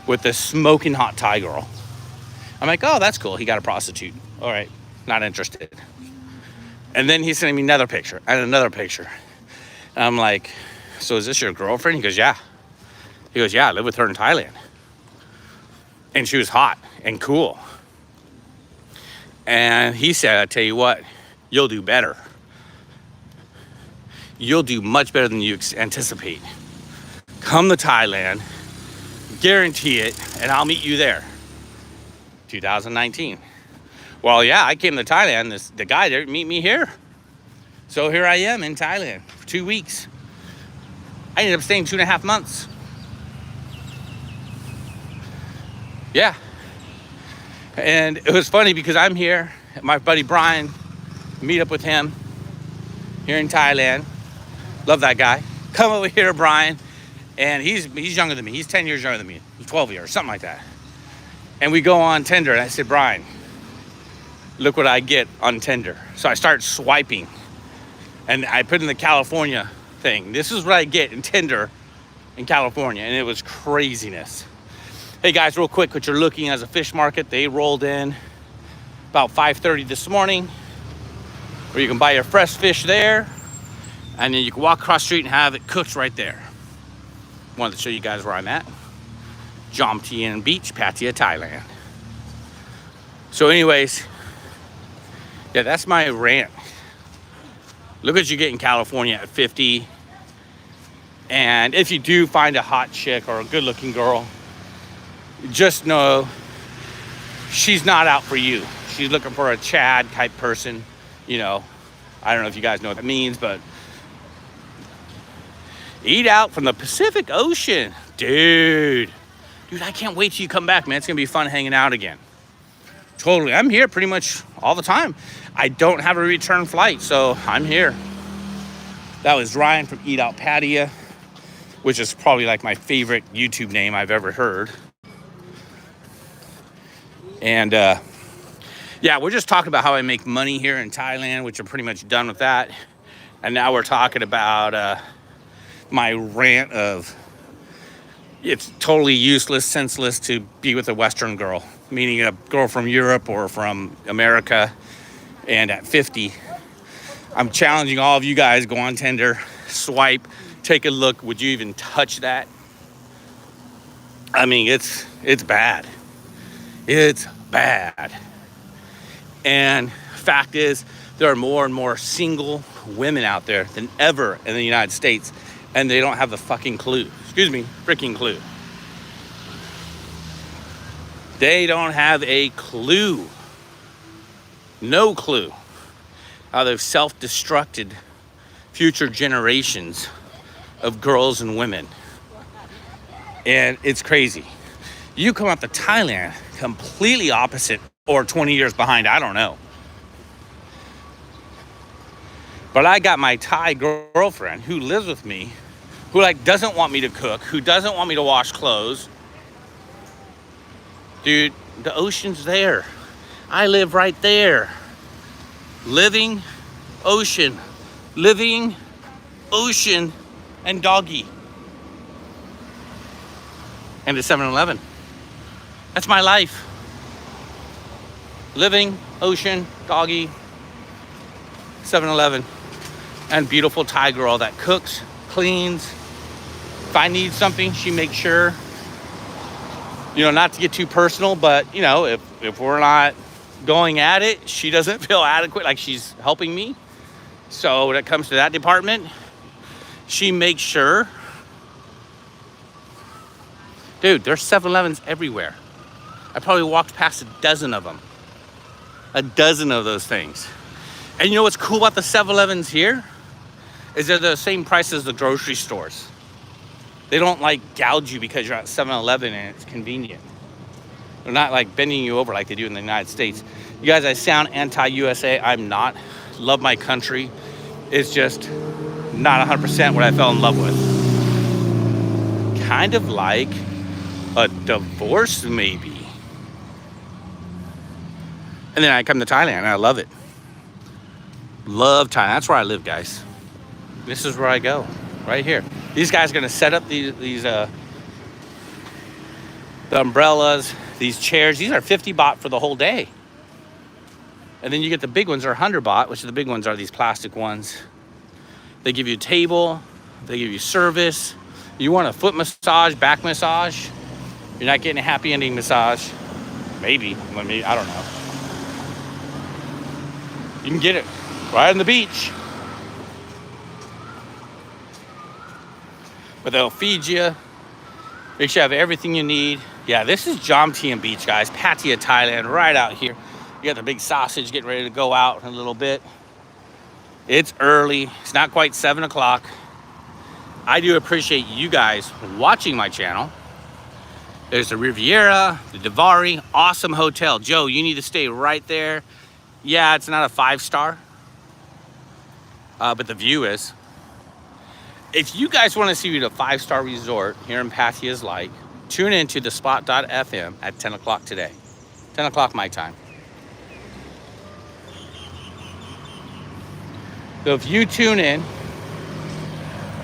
with this smoking hot Thai girl. I'm like, oh, that's cool. He got a prostitute. All right, not interested. And then he's sending me another picture and another picture. And I'm like, so is this your girlfriend? He goes, yeah. He goes, yeah, I live with her in Thailand. And she was hot and cool. And he said, I tell you what, you'll do better. You'll do much better than you anticipate. Come to Thailand, guarantee it, and I'll meet you there. 2019. Well, yeah, I came to Thailand. The guy didn't meet me here. So here I am in Thailand for 2 weeks. I ended up staying 2.5 months. Yeah. And it was funny because I'm here. My buddy Brian, meet up with him here in Thailand. Love that guy. Come over here, Brian. And he's younger than me. He's 10 years younger than me. 12 years, something like that. And we go on Tinder. And I said, Brian, look what I get on Tinder. So I start swiping. And I put in the California thing. This is what I get in Tinder in California. And it was craziness. Hey guys, real quick, what you're looking at is a fish market. They rolled in about 5:30 this morning, where you can buy your fresh fish there, and then you can walk across the street and have it cooked right there. Wanted to show you guys where I'm at. Jomtien Beach, Pattaya, Thailand. So anyways, yeah, that's my rant. Look what you get in California at 50, And if you do find a hot chick or a good looking girl, just know she's not out for you. She's looking for a Chad type person. You know, I don't know if you guys know what that means, but eat out from the Pacific Ocean. Dude, I can't wait till you come back, man. It's gonna be fun hanging out again. Totally, I'm here pretty much all the time. I don't have a return flight, so I'm here. That was Ryan from Eat Out Patio, which is probably like my favorite YouTube name I've ever heard. And yeah, we're just talking about how I make money here in Thailand, which I'm pretty much done with that. And now we're talking about my rant of it's totally useless, senseless to be with a Western girl, meaning a girl from Europe or from America. And at 50, I'm challenging all of you guys, go on Tinder, swipe, take a look. Would you even touch that? I mean, it's bad. It's bad. And fact is, there are more and more single women out there than ever in the United States, and they don't have the fucking clue. Excuse me, freaking clue. They don't have a clue. No clue how they've self-destructed future generations of girls and women. And it's crazy. You come up to Thailand, completely opposite, or 20 years behind, I don't know. But I got my Thai girlfriend who lives with me, who like doesn't want me to cook, who doesn't want me to wash clothes. Dude, the ocean's there. I live right there. Living ocean, and doggy. And a 7-Eleven. That's my life. Living ocean, doggy, 7-Eleven, and beautiful Thai girl that cooks, cleans. If I need something, she makes sure. You know, not to get too personal, but you know, if we're not going at it, she doesn't feel adequate, like she's helping me. So when it comes to that department, she makes sure. Dude, there's 7-Elevens everywhere. I probably walked past a dozen of them. A dozen of those things. And you know what's cool about the 7-Elevens here? Is they're the same price as the grocery stores. They don't like gouge you because you're at 7-Eleven and it's convenient. They're not like bending you over like they do in the United States. You guys, I sound anti-USA. I'm not. Love my country. It's just not 100% what I fell in love with. Kind of like a divorce, maybe. And then I come to Thailand and I love it. Love Thailand. That's where I live, guys. This is where I go. Right here. These guys are going to set up the umbrellas, these chairs. These are 50 baht for the whole day. And then you get the big ones are 100 baht, which the big ones are these plastic ones. They give you a table. They give you service. You want a foot massage, back massage. You're not getting a happy ending massage. Maybe. I don't know. You can get it right on the beach. But they'll feed you. Make sure you have everything you need. Yeah, this is Jomtien Beach, guys. Pattaya, Thailand, right out here. You got the big sausage getting ready to go out in a little bit. It's early. It's not quite 7 o'clock. I do appreciate you guys watching my channel. There's the Riviera, the Davari, awesome hotel. Joe, you need to stay right there. Yeah, it's not a 5-star, but the view is. If you guys want to see what a 5-star resort here in Pattaya is like, tune into the spot.fm at 10 o'clock today. 10 o'clock my time. So if you tune in,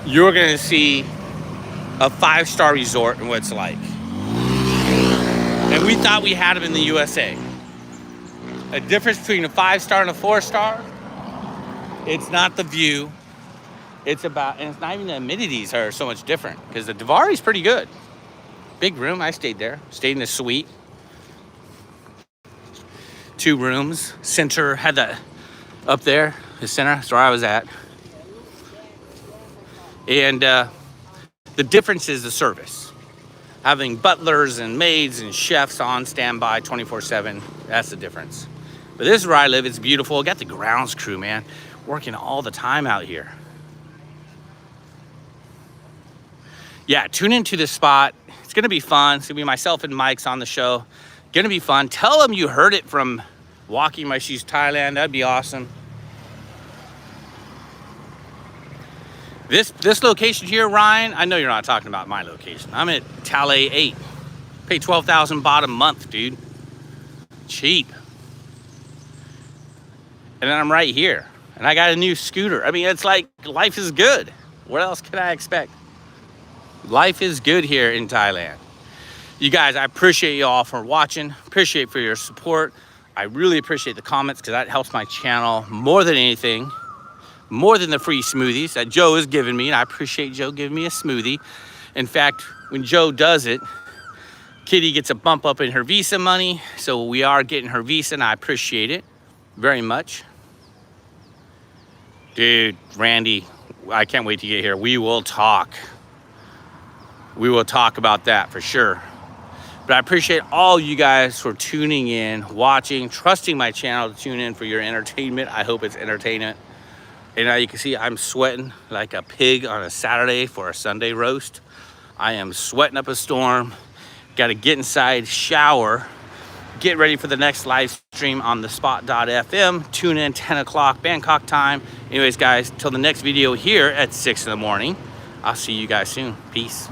you're going to see a 5-star resort and what it's like. And we thought we had them in the USA. A difference between a 5-star and a 4-star, it's not the view. It's about, and it's not even the amenities are so much different because the Davari is pretty good. Big room, I stayed there. Stayed in the suite. 2 rooms. Center, had that up there. The center, that's where I was at. And The difference is the service. Having butlers and maids and chefs on standby 24/7, that's the difference. But this is where I live. It's beautiful. Got the grounds crew, man, working all the time out here. Yeah, tune into this spot. It's gonna be fun. It's gonna be myself and Mike's on the show. Gonna be fun. Tell them you heard it from Walking My Shoes Thailand. That'd be awesome. This location here, Ryan, I know you're not talking about my location. I'm at Talle 8. Pay 12,000 baht a month, dude. Cheap. And then I'm right here. And I got a new scooter. I mean, it's like life is good. What else can I expect? Life is good here in Thailand. You guys, I appreciate you all for watching. Appreciate for your support. I really appreciate the comments because that helps my channel more than anything. More than the free smoothies that Joe is giving me. And I appreciate Joe giving me a smoothie. In fact, when Joe does it, Kitty gets a bump up in her visa money. So we are getting her visa and I appreciate it very much. Dude, Randy, I can't wait to get here. We will talk. We will talk about that for sure. But I appreciate all you guys for tuning in, watching, trusting my channel to tune in for your entertainment. I hope it's entertainment. And now you can see I'm sweating like a pig on a Saturday for a Sunday roast. I am sweating up a storm. Got to get inside, shower, get ready for the next live stream on the spot.fm. Tune in 10 o'clock Bangkok time. Anyways, guys, till the next video here at 6 in the morning. I'll see you guys soon. Peace.